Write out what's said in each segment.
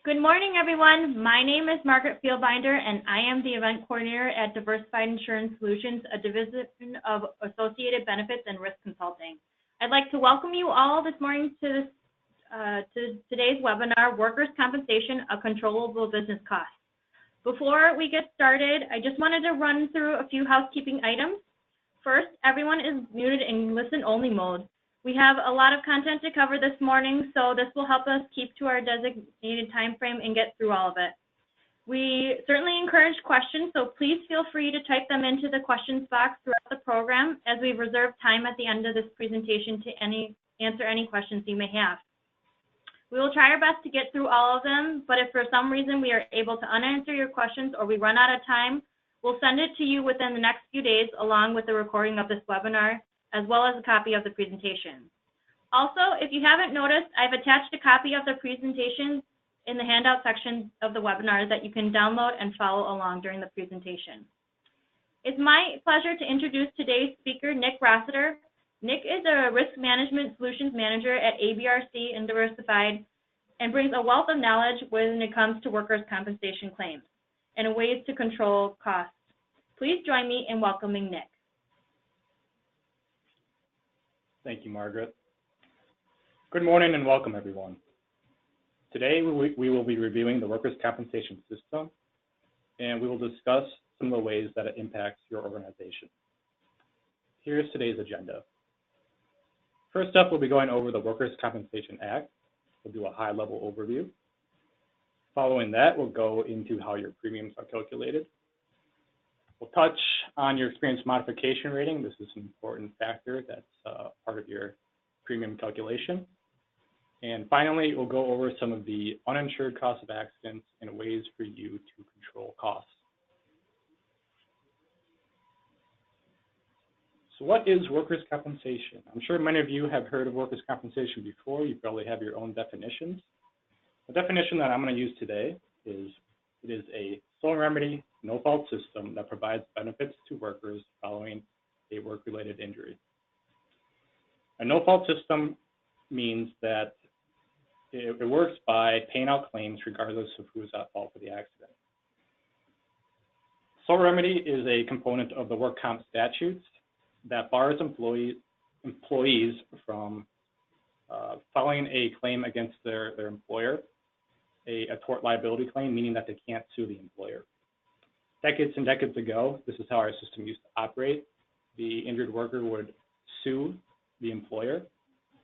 Good morning, everyone. My name is Margaret Fieldbinder, and I am the event coordinator at Diversified Insurance Solutions, a division of Associated Benefits and Risk Consulting. I'd like to welcome you all this morning to today's webinar, Workers' Compensation, a Controllable Business Cost. Before we get started, I just wanted to run through a few housekeeping items. First, everyone is muted in listen-only mode. We have a lot of content to cover this morning, so this will help us keep to our designated time frame and get through all of it. We certainly encourage questions, so please feel free to type them into the questions box throughout the program, as we've reserved time at the end of this presentation to answer any questions you may have. We will try our best to get through all of them, but if for some reason we are able to unanswer your questions or we run out of time, we'll send it to you within the next few days along with the recording of this webinar, as well as a copy of the presentation. Also, if you haven't noticed, I've attached a copy of the presentation in the handout section of the webinar that you can download and follow along during the presentation. It's my pleasure to introduce today's speaker, Nick Rossiter. Nick is a Risk Management Solutions Manager at ABRC and Diversified and brings a wealth of knowledge when it comes to workers' compensation claims and ways to control costs. Please join me in welcoming Nick. Thank you, Margaret. Good morning and welcome, everyone. Today, we will be reviewing the workers' compensation system, and we will discuss some of the ways that it impacts your organization. Here's today's agenda. First up, we'll be going over the Workers' Compensation Act. We'll do a high-level overview. Following that, we'll go into how your premiums are calculated. We'll touch on your experience modification rating. This is an important factor that's part of your premium calculation. And finally, we'll go over some of the uninsured costs of accidents and ways for you to control costs. So what is workers' compensation? I'm sure many of you have heard of workers' compensation before. You probably have your own definitions. The definition that I'm going to use today is it is a sole remedy, no-fault system that provides benefits to workers following a work-related injury. A no-fault system means that it works by paying out claims regardless of who is at fault for the accident. Sole remedy is a component of the work comp statutes that bars employees from filing a claim against their employer, a tort liability claim, meaning that they can't sue the employer. Decades and decades ago, this is how our system used to operate. The injured worker would sue the employer,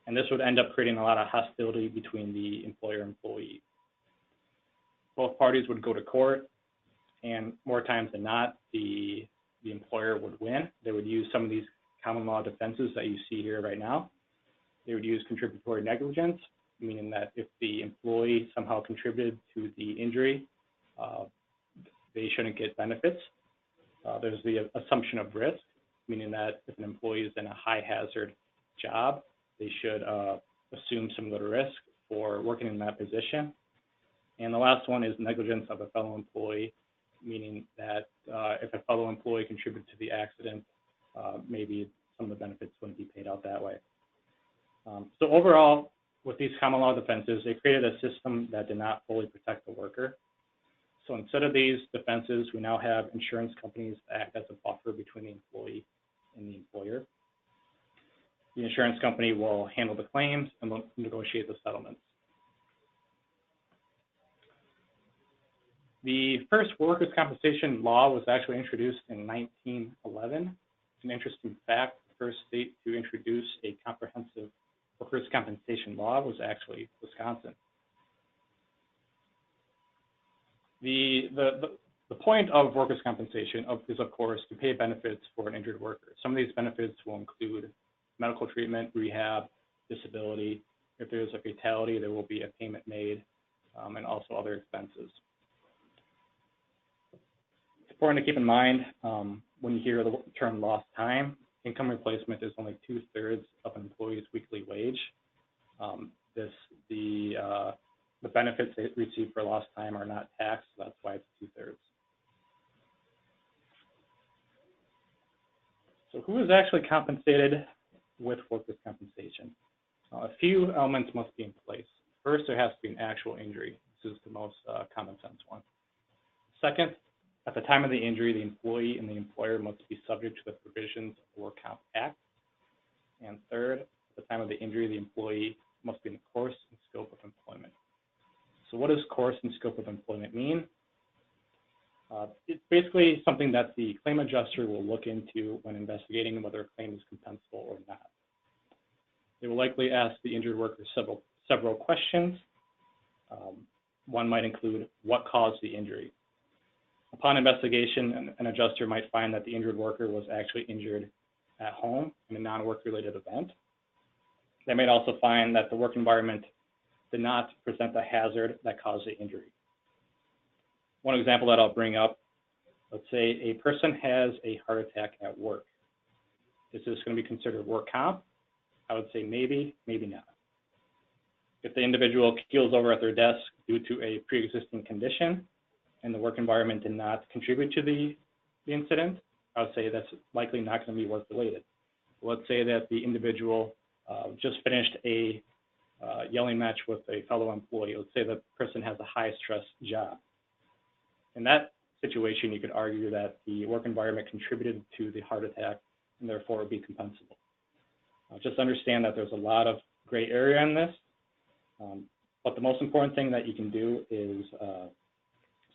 and this would end up creating a lot of hostility between the employer and employee. Both parties would go to court, and more times than not, the employer would win. They would use some of these common law defenses that you see here right now. They would use contributory negligence, meaning that if the employee somehow contributed to the injury, they shouldn't get benefits. There's the assumption of risk, meaning that if an employee is in a high hazard job, they should assume some of the risk for working in that position. And the last one is negligence of a fellow employee, meaning that if a fellow employee contributed to the accident, maybe some of the benefits wouldn't be paid out that way. So overall, with these common law defenses, they created a system that did not fully protect the worker. So instead of these defenses, we now have insurance companies that act as a buffer between the employee and the employer. The insurance company will handle the claims and will negotiate the settlements. The first workers' compensation law was actually introduced in 1911. It's an interesting fact. The first state to introduce a comprehensive workers' compensation law was actually Wisconsin. The point of workers' compensation is, of course, to pay benefits for an injured worker. Some of these benefits will include medical treatment, rehab, disability. If there's a fatality, there will be a payment made, and also other expenses. It's important to keep in mind when you hear the term lost time, income replacement is only 2/3 of an employee's weekly wage. The benefits they receive for lost time are not taxed, so that's why it's 2/3. So who is actually compensated with workers' compensation? A few elements must be in place. First, there has to be an actual injury. This is the most common sense one. Second, at the time of the injury, the employee and the employer must be subject to the provisions of the Work Comp Act. And third, at the time of the injury, the employee must be in the course and scope of employment. So what does course and scope of employment mean? It's basically something that the claim adjuster will look into when investigating whether a claim is compensable or not. They will likely ask the injured worker several questions. One might include what caused the injury. Upon investigation, an adjuster might find that the injured worker was actually injured at home in a non-work-related event. They might also find that the work environment did not present the hazard that caused the injury. One example that I'll bring up, let's say a person has a heart attack at work. Is this going to be considered work comp? I would say maybe, maybe not. If the individual keels over at their desk due to a pre-existing condition and the work environment did not contribute to the incident, I would say that's likely not going to be work-related. Let's say that the individual just finished a yelling match with a fellow employee. Let's say the person has a high-stress job. In that situation, you could argue that the work environment contributed to the heart attack and therefore would be compensable. Just understand that there's a lot of gray area in this, but the most important thing that you can do is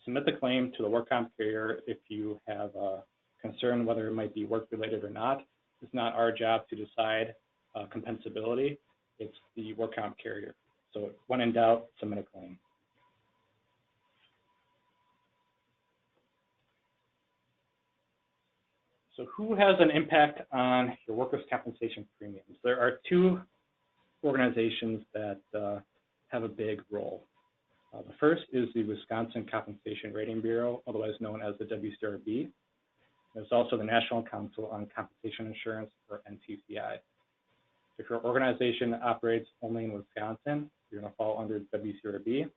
submit the claim to the work comp carrier if you have a concern whether it might be work-related or not. It's not our job to decide compensability. It's the work comp carrier. So when in doubt, submit a claim. So who has an impact on your workers' compensation premiums? There are two organizations that have a big role. The first is the Wisconsin Compensation Rating Bureau, otherwise known as the WCRB. There's also the National Council on Compensation Insurance, or NCCI. If your organization operates only in Wisconsin, you're going to fall under WCRB.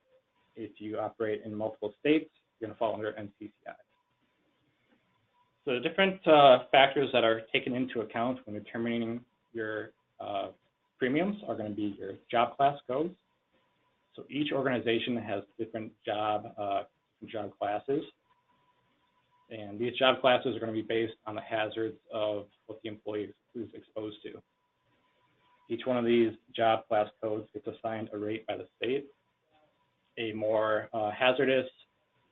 If you operate in multiple states, you're going to fall under NCCI. So the different factors that are taken into account when determining your premiums are going to be your job class codes. So each organization has different job classes. And these job classes are going to be based on the hazards of what the employee is exposed to. Each one of these job class codes gets assigned a rate by the state. A more hazardous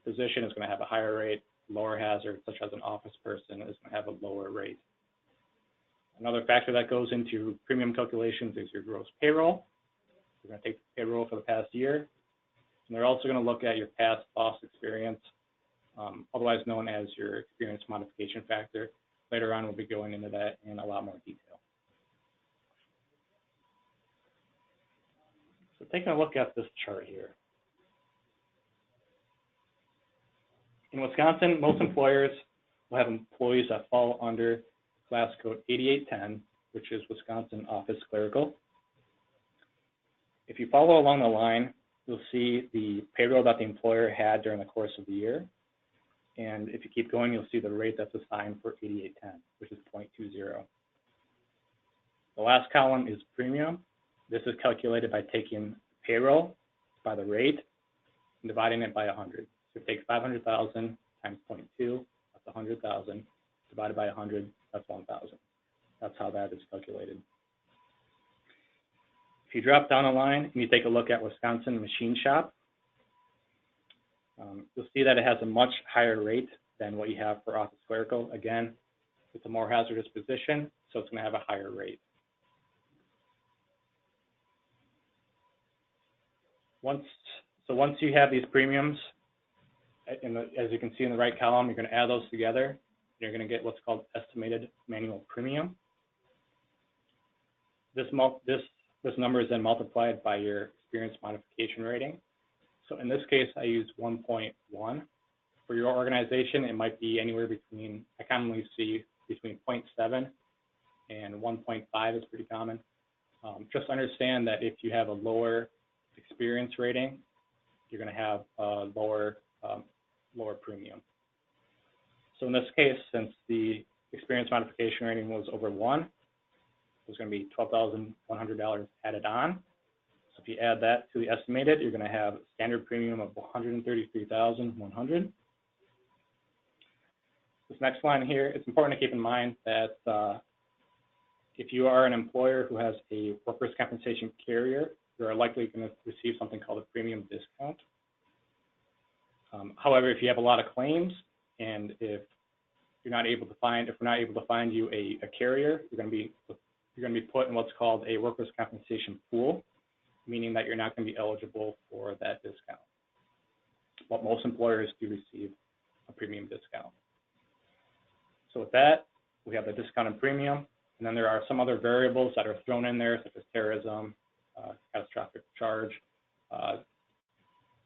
position is going to have a higher rate. Lower hazard, such as an office person, is going to have a lower rate. Another factor that goes into premium calculations is your gross payroll. We're going to take the payroll for the past year. And they're also going to look at your past loss experience, otherwise known as your experience modification factor. Later on, we'll be going into that in a lot more detail. So taking a look at this chart here. In Wisconsin, most employers will have employees that fall under class code 8810, which is Wisconsin Office Clerical. If you follow along the line, you'll see the payroll that the employer had during the course of the year. And if you keep going, you'll see the rate that's assigned for 8810, which is 0.20. The last column is premium. This is calculated by taking payroll by the rate and dividing it by 100. So take 500,000 times 0.2, that's 100,000, divided by 100, that's 1,000. That's how that is calculated. If you drop down a line and you take a look at Wisconsin Machine Shop, you'll see that it has a much higher rate than what you have for Office Clerical. Again, it's a more hazardous position, so it's going to have a higher rate. Once you have these premiums, as you can see in the right column, you're going to add those together. You're going to get what's called estimated manual premium. This number is then multiplied by your experience modification rating. So in this case, I use 1.1. For your organization, it might be anywhere between, I commonly see between 0.7 and 1.5 is pretty common. Just understand that if you have a lower experience rating, you're going to have a lower premium. So in this case, since the experience modification rating was over 1, there's going to be $12,100 added on. So if you add that to the estimated, you're going to have a standard premium of $133,100. This next line here, it's important to keep in mind that if you are an employer who has a workers' compensation carrier, you are likely going to receive something called a premium discount. However, if you have a lot of claims and if we're not able to find you a carrier, you're going to be put in what's called a workers' compensation pool, meaning that you're not going to be eligible for that discount. But most employers do receive a premium discount. So with that, we have the discounted premium, and then there are some other variables that are thrown in there, such as terrorism, catastrophic charge.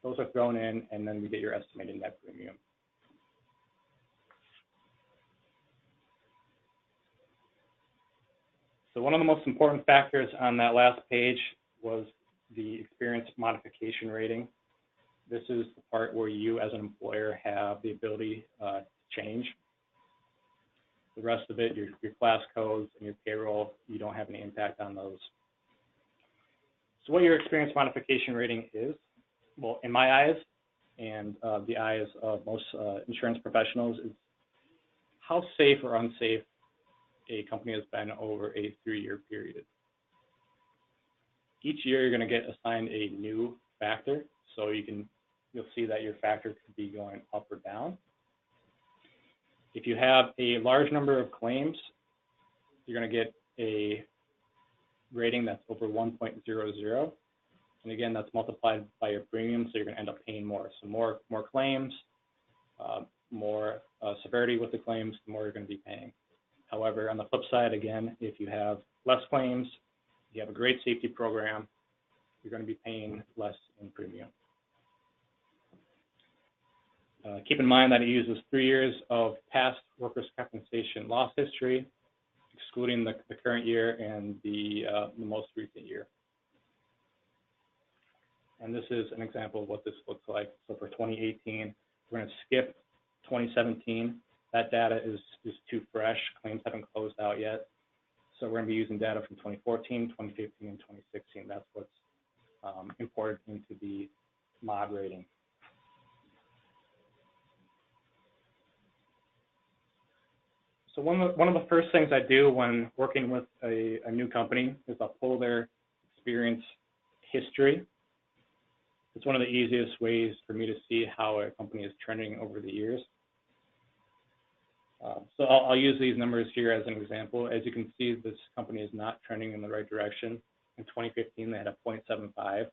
Those are thrown in, and then we get your estimated net premium. So one of the most important factors on that last page was the experience modification rating. This is the part where you as an employer have the ability to change. The rest of it, your class codes and your payroll, you don't have any impact on those. So what your experience modification rating is, well, in my eyes and the eyes of most insurance professionals, is how safe or unsafe a company has been over a 3-year period. Each year you're going to get assigned a new factor, so you'll see that your factor could be going up or down. If you have a large number of claims, you're going to get a rating that's over 1.00. And again, that's multiplied by your premium, so you're going to end up paying more. So more claims, more severity with the claims, the more you're going to be paying. However, on the flip side, again, if you have less claims, you have a great safety program, you're going to be paying less in premium. Keep in mind that it uses 3 years of past workers' compensation loss history, excluding the current year and the most recent year. And this is an example of what this looks like. So for 2018, we're going to skip 2017. That data is too fresh. Claims haven't closed out yet. So we're going to be using data from 2014, 2015, and 2016. That's what's imported into the mod rating. So one of the first things I do when working with a new company is I'll pull their experience history. It's one of the easiest ways for me to see how a company is trending over the years. So I'll use these numbers here as an example. As you can see, this company is not trending in the right direction. In 2015, they had a 0.75,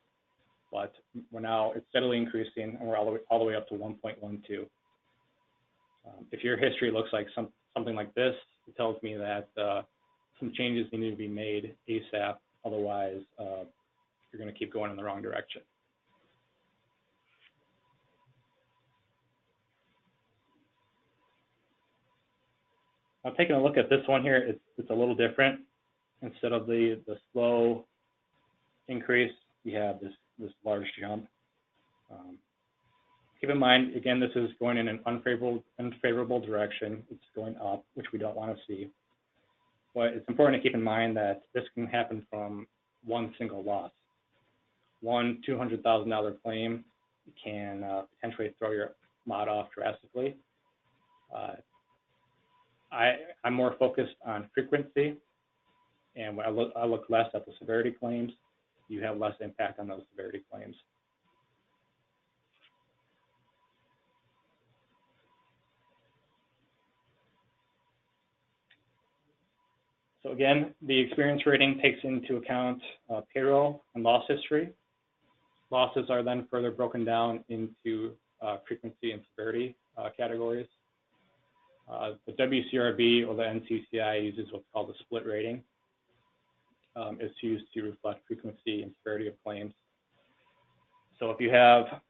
but it's steadily increasing, and we're all the way up to 1.12. If your history looks like something like this, it tells me that some changes need to be made ASAP. Otherwise, you're going to keep going in the wrong direction. Now, taking a look at this one here, it's a little different. Instead of the slow increase, you have this large jump. Keep in mind, again, this is going in an unfavorable direction. It's going up, which we don't want to see. But it's important to keep in mind that this can happen from one single loss. One $200,000 claim can potentially throw your mod off drastically. I'm more focused on frequency, and when I look less at the severity claims. You have less impact on those severity claims. So again, the experience rating takes into account payroll and loss history. Losses are then further broken down into frequency and severity categories. The WCRB or the NCCI uses what's called a split rating. It's used to reflect frequency and severity of claims. So if you have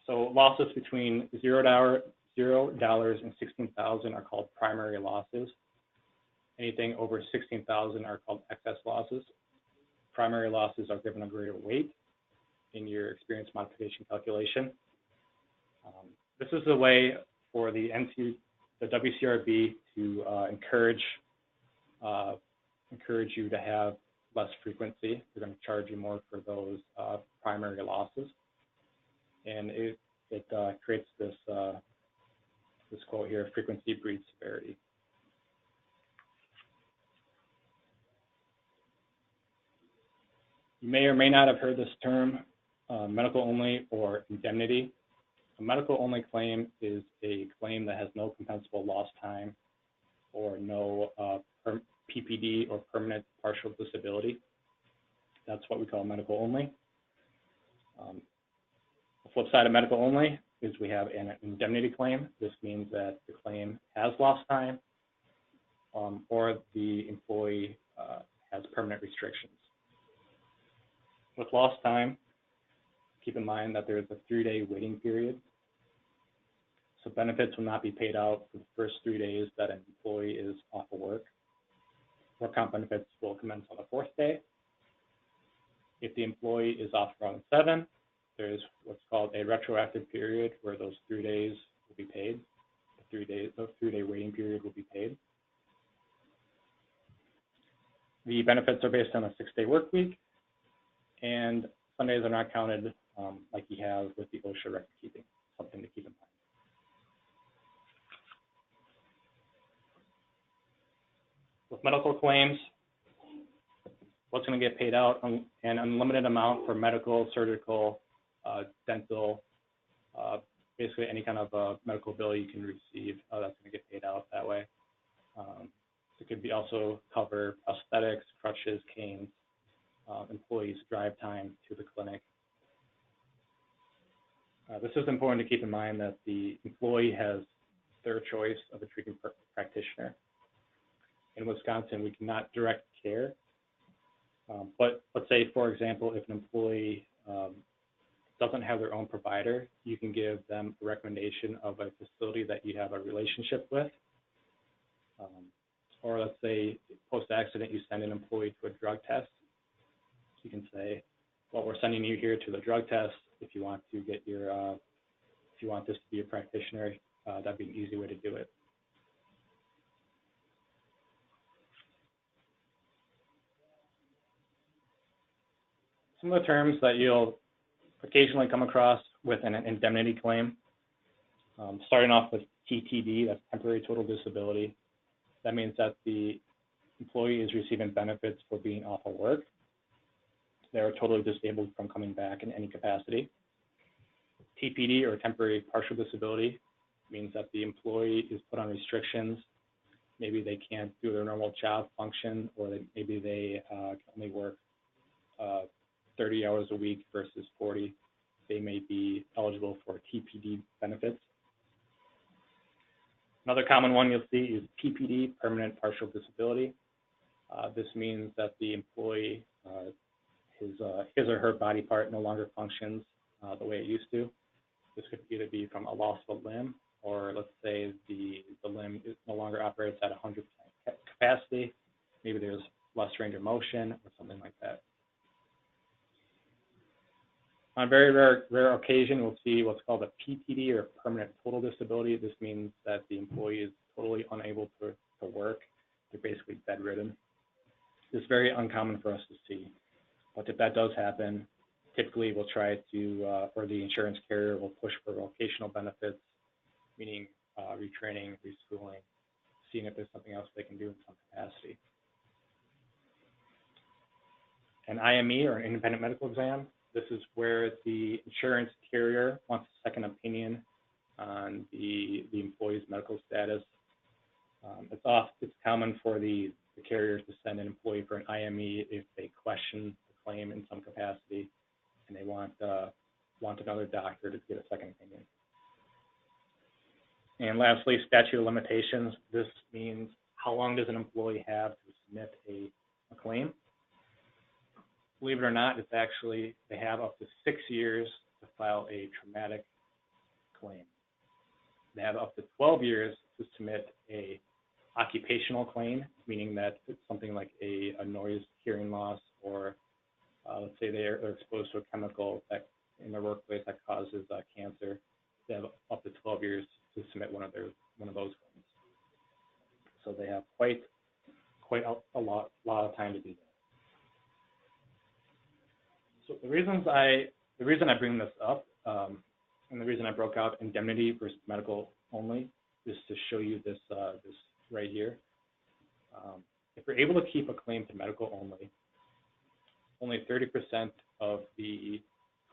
losses between $0 and $16,000 are called primary losses. Anything over $16,000 are called excess losses. Primary losses are given a greater weight in your experience modification calculation. This is a way for the WCRB to encourage you to have less frequency. They're going to charge you more for those primary losses. And it creates this quote here: frequency breeds severity. You may or may not have heard this term, medical only or indemnity. A medical only claim is a claim that has no compensable lost time or no PPD or permanent partial disability. That's what we call medical only. The flip side of medical only is we have an indemnity claim. This means that the claim has lost time or the employee has permanent restrictions. With lost time, keep in mind that there is a 3-day waiting period. So benefits will not be paid out for the first 3 days that an employee is off of work. Work comp benefits will commence on the 4th day. If the employee is off around 7, there's what's called a retroactive period where those 3 days will be paid. The 3-day waiting period will be paid. The benefits are based on a 6-day work week, and Sundays are not counted like you have with the OSHA record keeping, something to keep in mind. With medical claims, what's going to get paid out? An unlimited amount for medical, surgical, dental, basically any kind of medical bill you can receive, that's going to get paid out that way. It could be also cover prosthetics, crutches, canes, employees' drive time to the clinic. This is important to keep in mind that the employee has their choice of a treating practitioner. In Wisconsin, we cannot direct care, but let's say, for example, if an employee doesn't have their own provider, you can give them a recommendation of a facility that you have a relationship with. Or let's say post-accident, you send an employee to a drug test. You can say, well, we're sending you here to the drug test. If you want to get your, if you want this to be a practitioner, that'd be an easy way to do it. Some of the terms that you'll occasionally come across with an indemnity claim, starting off with TTD, that's temporary total disability. That means that the employee is receiving benefits for being off of work. They're totally disabled from coming back in any capacity. TPD, or temporary partial disability, means that the employee is put on restrictions. Maybe they can't do their normal job function, or maybe they can only work 30 hours a week versus 40. They may be eligible for TPD benefits. Another common one you'll see is PPD, permanent partial disability. This means that the employee, his or her body part no longer functions the way it used to. This could either be from a loss of a limb, or let's say the limb no longer operates at 100% capacity. Maybe there's less range of motion or something like that. On a very rare occasion, we'll see what's called a PTD, or permanent total disability. This means that the employee is totally unable to work. They're basically bedridden. This is very uncommon for us to see. But if that does happen, typically we'll try to, or the insurance carrier will push for vocational benefits, meaning retraining, reschooling, seeing if there's something else they can do in some capacity. An IME, or an independent medical exam. This is where the insurance carrier wants a second opinion on the employee's medical status. It's common for the carriers to send an employee for an IME if they question the claim in some capacity, and they want another doctor to get a second opinion. And lastly, statute of limitations. This means how long does an employee have to submit a claim? Believe it or not, it's actually, they have up to 6 years to file a traumatic claim. They have up to 12 years to submit a occupational claim, meaning that it's something like a noise hearing loss, or let's say they're exposed to a chemical that in their workplace that causes cancer. They have up to 12 years to submit one of those claims. So they have quite a lot of time to do that. So the reason I bring this up, and the reason I broke out indemnity versus medical only, is to show you this right here. If you're able to keep a claim to medical only 30% of the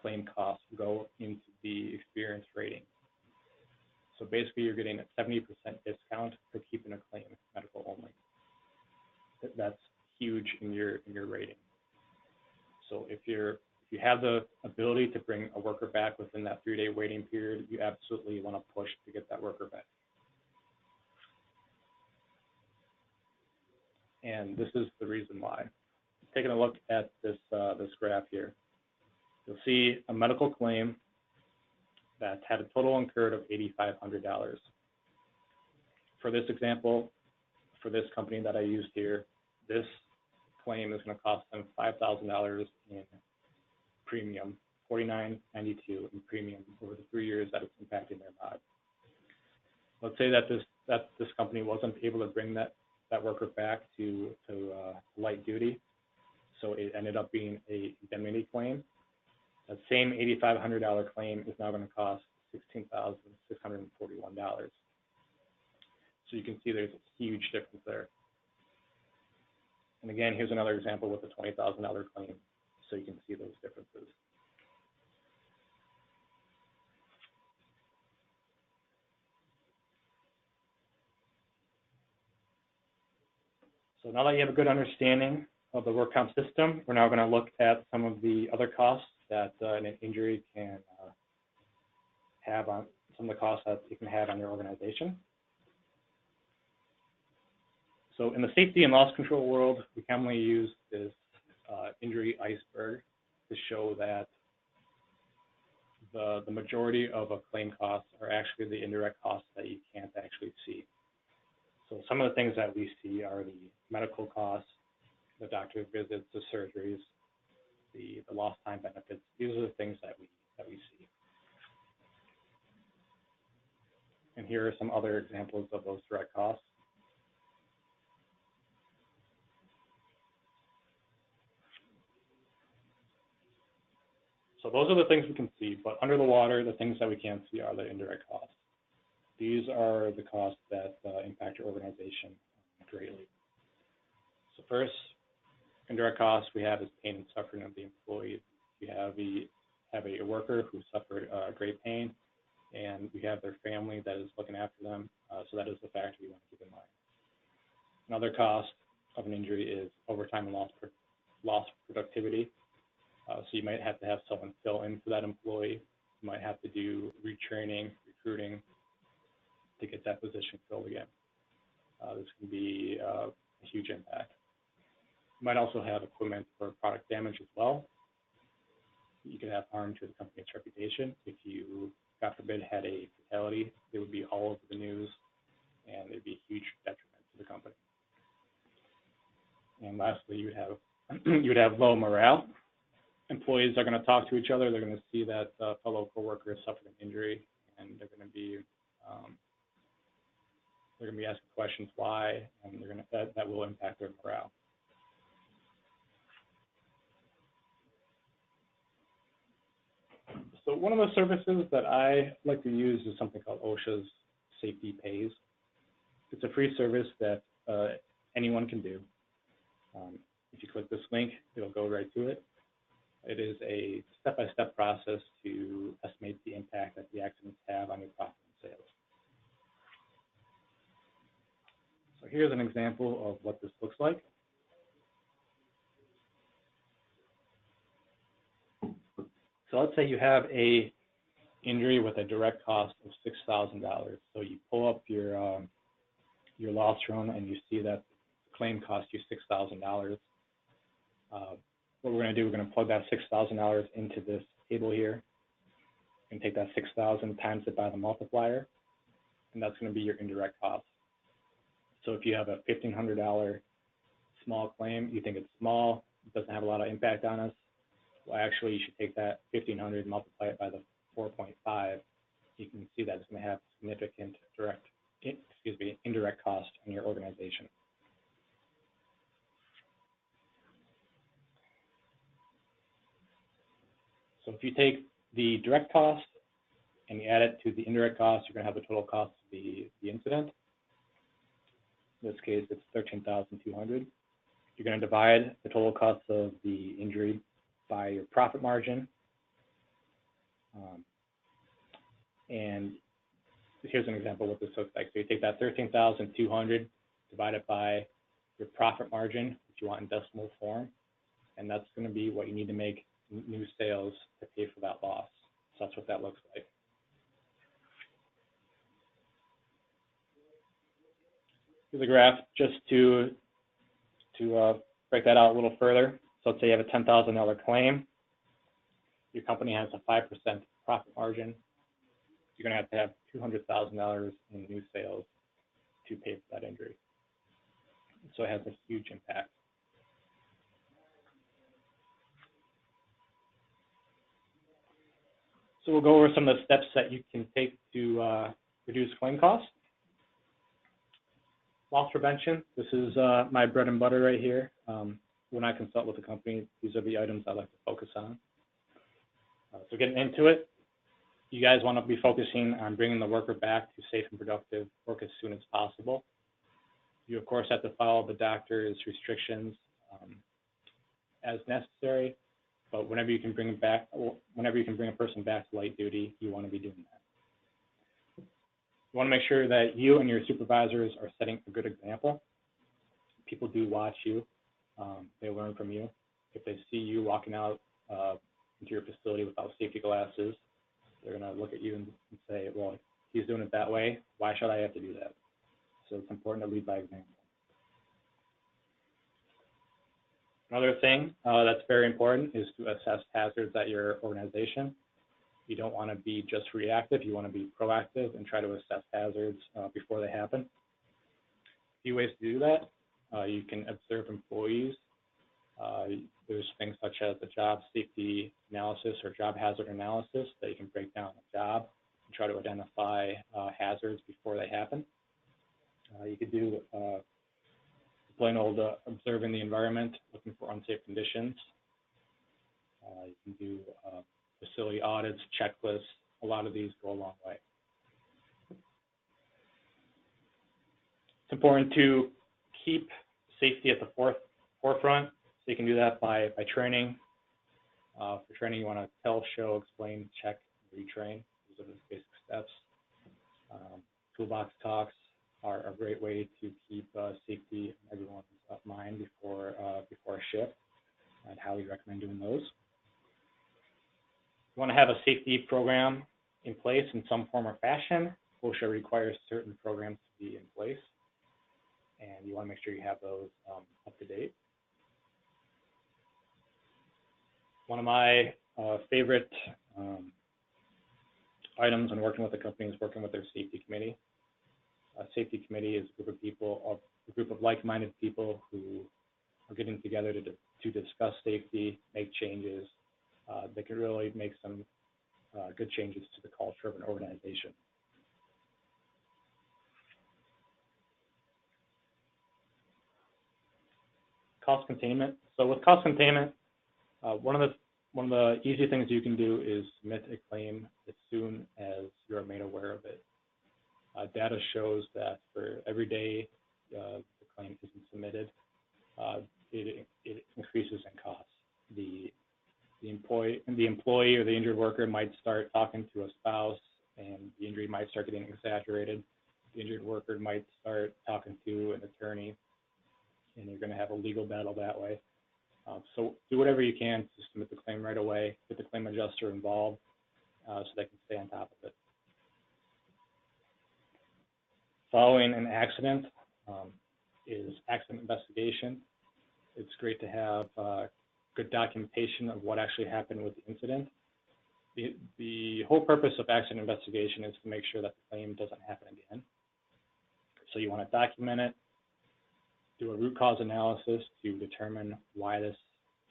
claim costs go into the experience rating. So basically, you're getting a 70% discount for keeping a claim medical only. That's huge in your rating. So if you have the ability to bring a worker back within that 3-day waiting period, you absolutely want to push to get that worker back. And this is the reason why. Taking a look at this graph here, you'll see a medical claim that had a total incurred of $8,500. For this example, for this company that I used here, this claim is going to cost them $5,000 in premium, $49.92 in premium over the 3 years that it's impacting their mod. Let's say that this company wasn't able to bring that worker back to light duty, so it ended up being a indemnity claim. That same $8,500 claim is now going to cost $16,641. So you can see there's a huge difference there. And again, here's another example with a $20,000 claim, so you can see those differences. So now that you have a good understanding of the work comp system, we're now going to look at some of the other costs that an injury can have on, some of the costs that you can have on your organization. So in the safety and loss control world, we commonly use this injury iceberg to show that the majority of a claim costs are actually the indirect costs that you can't actually see. So some of the things that we see are the medical costs, the doctor's visits, the surgeries, the lost time benefits. These are the things that we see. And here are some other examples of those direct costs. So those are the things we can see, but under the water, the things that we can't see are the indirect costs. These are the costs that impact your organization greatly. So first, indirect costs we have is pain and suffering of the employee. We have a worker who suffered great pain, and we have their family that is looking after them. So that is the factor you want to keep in mind. Another cost of an injury is overtime and lost productivity. So you might have to have someone fill in for that employee. You might have to do retraining, recruiting to get that position filled again. This can be a huge impact. You might also have equipment for product damage as well. You could have harm to the company's reputation. If you, God forbid, had a fatality, it would be all over the news, and it would be a huge detriment to the company. And lastly, you would have low morale. Employees are going to talk to each other. They're going to see that fellow coworker suffered an injury, and they're going to be asking questions why, and that will impact their morale. So one of the services that I like to use is something called OSHA's Safety Pays. It's a free service that anyone can do. If you click this link, it'll go right to it. It is a step-by-step process to estimate the impact that the accidents have on your profit and sales. So here's an example of what this looks like. So let's say you have a injury with a direct cost of $6,000. So you pull up your loss run and you see that the claim cost you $6,000. What we're going to do, we're going to plug that $6,000 into this table here and take that 6,000 times it by the multiplier, and that's going to be your indirect cost. So if you have a $1,500 small claim, you think it's small, it doesn't have a lot of impact on us, well, actually, you should take that 1,500 and multiply it by the 4.5. You can see that it's going to have significant indirect cost in your organization. So if you take the direct cost and you add it to the indirect cost, you're going to have the total cost of the incident. In this case, it's $13,200. You're going to divide the total cost of the injury by your profit margin. And here's an example of what this looks like. So you take that $13,200, divide it by your profit margin, which you want in decimal form, and that's going to be what you need to make new sales to pay for that loss. So that's what that looks like. Here's a graph just to break that out a little further. So let's say you have a $10,000 claim. Your company has a 5% profit margin. You're going to have $200,000 in new sales to pay for that injury. So it has a huge impact. So we'll go over some of the steps that you can take to reduce claim costs. Loss prevention, this is my bread and butter right here. When I consult with a company, these are the items I like to focus on. So getting into it, you guys want to be focusing on bringing the worker back to safe and productive work as soon as possible. You, of course, have to follow the doctor's restrictions as necessary, but whenever you can bring a person back to light duty, you want to be doing that. You want to make sure that you and your supervisors are setting a good example. People do watch you. They learn from you. If they see you walking out into your facility without safety glasses, they're going to look at you and say, well, he's doing it that way. Why should I have to do that? So it's important to lead by example. Another thing that's very important is to assess hazards at your organization. You don't want to be just reactive. You want to be proactive and try to assess hazards before they happen. A few ways to do that. You can observe employees. There's things such as the job safety analysis or job hazard analysis that you can break down a job and try to identify hazards before they happen. You could do plain old observing the environment, looking for unsafe conditions. You can do facility audits, checklists. A lot of these go a long way. It's important to keep safety at the forefront. So you can do that by training. For training, you want to tell, show, explain, check, retrain. Those are the basic steps. Toolbox talks are a great way to keep safety in everyone's mind before a shift, and how we recommend doing those. You want to have a safety program in place in some form or fashion. OSHA requires certain programs to be in place, and you want to make sure you have those up to date. One of my favorite items when working with a company is working with their safety committee. A safety committee is a group of people, a group of like-minded people who are getting together to discuss safety, make changes. They can really make some good changes to the culture of an organization. Cost containment. So with cost containment, one of the easy things you can do is submit a claim as soon as you're made aware of it. Data shows that for every day the claim isn't submitted, it increases in cost. The employee or the injured worker might start talking to a spouse, and the injury might start getting exaggerated. The injured worker might start talking to an attorney, and you're going to have a legal battle that way. So do whatever you can to submit the claim right away, get the claim adjuster involved so they can stay on top of it. Following an accident is accident investigation. It's great to have good documentation of what actually happened with the incident. The whole purpose of accident investigation is to make sure that the claim doesn't happen again. So you want to document it, do a root cause analysis to determine why this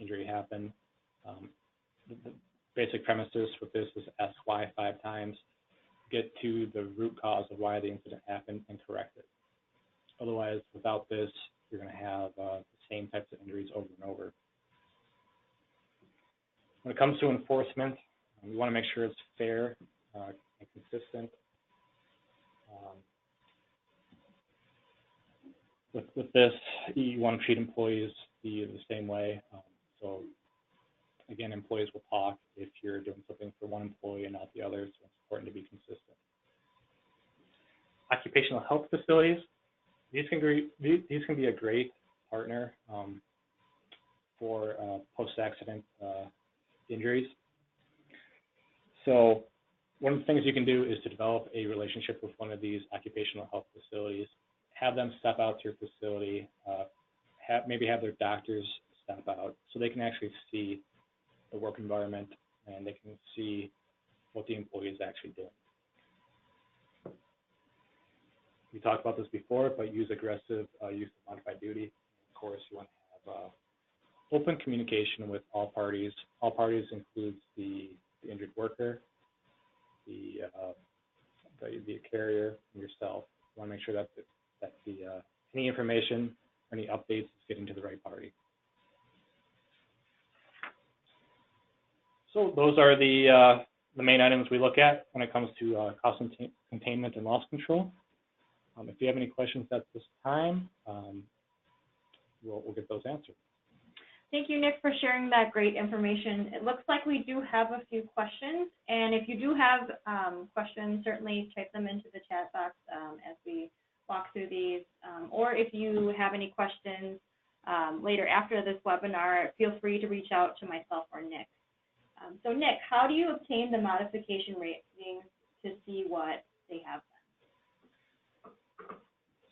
injury happened. The basic premises with this is ask why 5 times, get to the root cause of why the incident happened and correct it. Otherwise, without this, you're going to have the same types of injuries over and over. When it comes to enforcement, we want to make sure it's fair and consistent. With this, you want to treat employees the same way. So again, employees will talk if you're doing something for one employee and not the other, so it's important to be consistent. Occupational health facilities, these can be a great partner for post-accident injuries. So one of the things you can do is to develop a relationship with one of these occupational health facilities, have them step out to your facility, maybe have their doctors step out so they can actually see the work environment and they can see what the employee is actually doing. We talked about this before, but use aggressive use of modified duty. Of course, you want to have open communication with all parties. All parties includes the injured worker, the carrier, and yourself. You want to make sure that any information or any updates is getting to the right party. So those are the main items we look at when it comes to cost containment and loss control. If you have any questions at this time, we'll get those answered. Thank you, Nick, for sharing that great information. It looks like we do have a few questions, and if you do have questions, certainly type them into the chat box as we walk through these. Or if you have any questions later after this webinar, feel free to reach out to myself or Nick. So Nick, how do you obtain the modification ratings to see what they have done?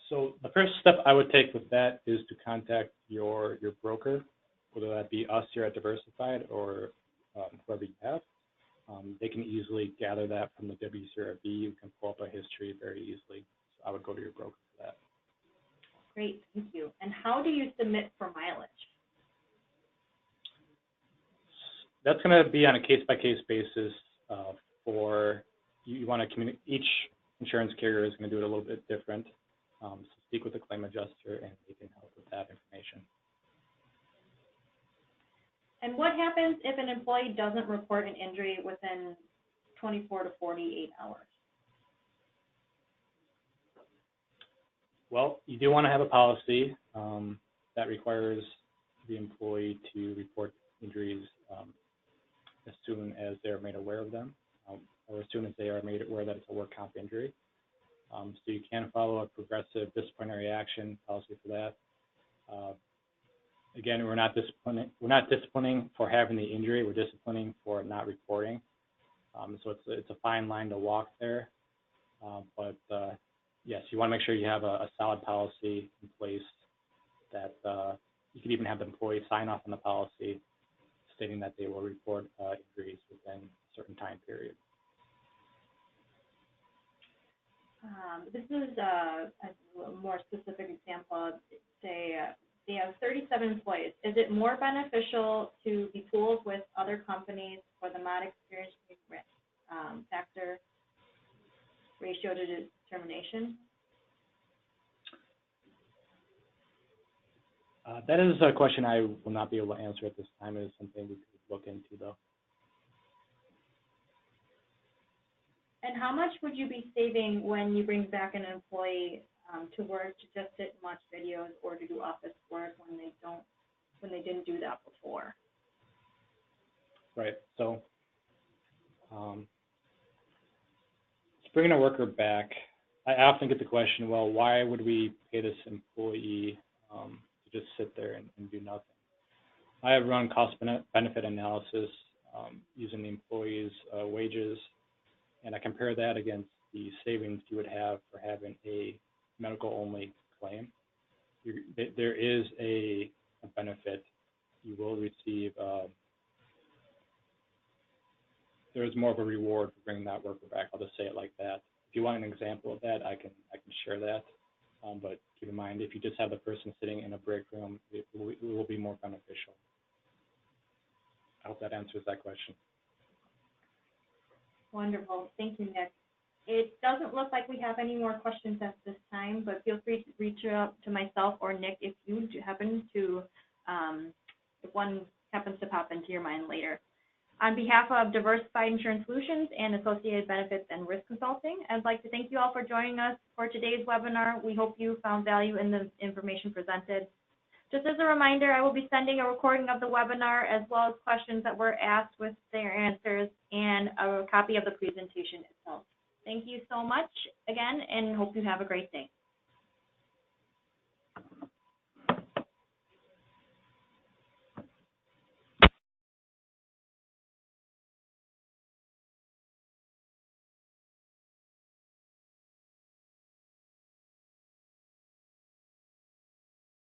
So the first step I would take with that is to contact your broker, whether that be us here at Diversified or whoever you have. They can easily gather that from the WCRB. You can pull up a history very easily. So I would go to your broker for that. Great, thank you. And how do you submit for mileage? That's going to be on a case-by-case basis. For you want to communicate. Each insurance carrier is going to do it a little bit different. So speak with the claim adjuster, and they can help with that information. And what happens if an employee doesn't report an injury within 24 to 48 hours? Well, you do want to have a policy that requires the employee to report injuries as soon as they're made aware of them, or as soon as they are made aware that it's a work comp injury. So you can follow a progressive disciplinary action policy for that. Again, we're not disciplining for having the injury. We're disciplining for not reporting. So it's a fine line to walk there. But yes, you want to make sure you have a solid policy in place that you could even have the employee sign off on the policy stating that they will report injuries within a certain time period. This is a more specific example. Say they have 37 employees. Is it more beneficial to be pooled with other companies for the mod experience factor ratio to determination? That is a question I will not be able to answer at this time. It is something we could look into, though. And how much would you be saving when you bring back an employee to work to just sit and watch videos or to do office work when they didn't do that before? Right. So, bringing a worker back, I often get the question, well, why would we pay this employee to just sit there and do nothing? I have run cost-benefit analysis using the employee's wages, and I compare that against the savings you would have for having a medical-only claim. There is a benefit. You will receive, there is more of a reward for bringing that worker back. I'll just say it like that. If you want an example of that, I can share that. But keep in mind, if you just have the person sitting in a break room, it will be more beneficial. I hope that answers that question. Wonderful. Thank you, Nick. It doesn't look like we have any more questions at this time, but feel free to reach out to myself or Nick if you happen to, if one happens to pop into your mind later. On behalf of Diversified Insurance Solutions and Associated Benefits and Risk Consulting, I'd like to thank you all for joining us for today's webinar. We hope you found value in the information presented. Just as a reminder, I will be sending a recording of the webinar as well as questions that were asked with their answers and a copy of the presentation itself. Thank you so much again, and hope you have a great day.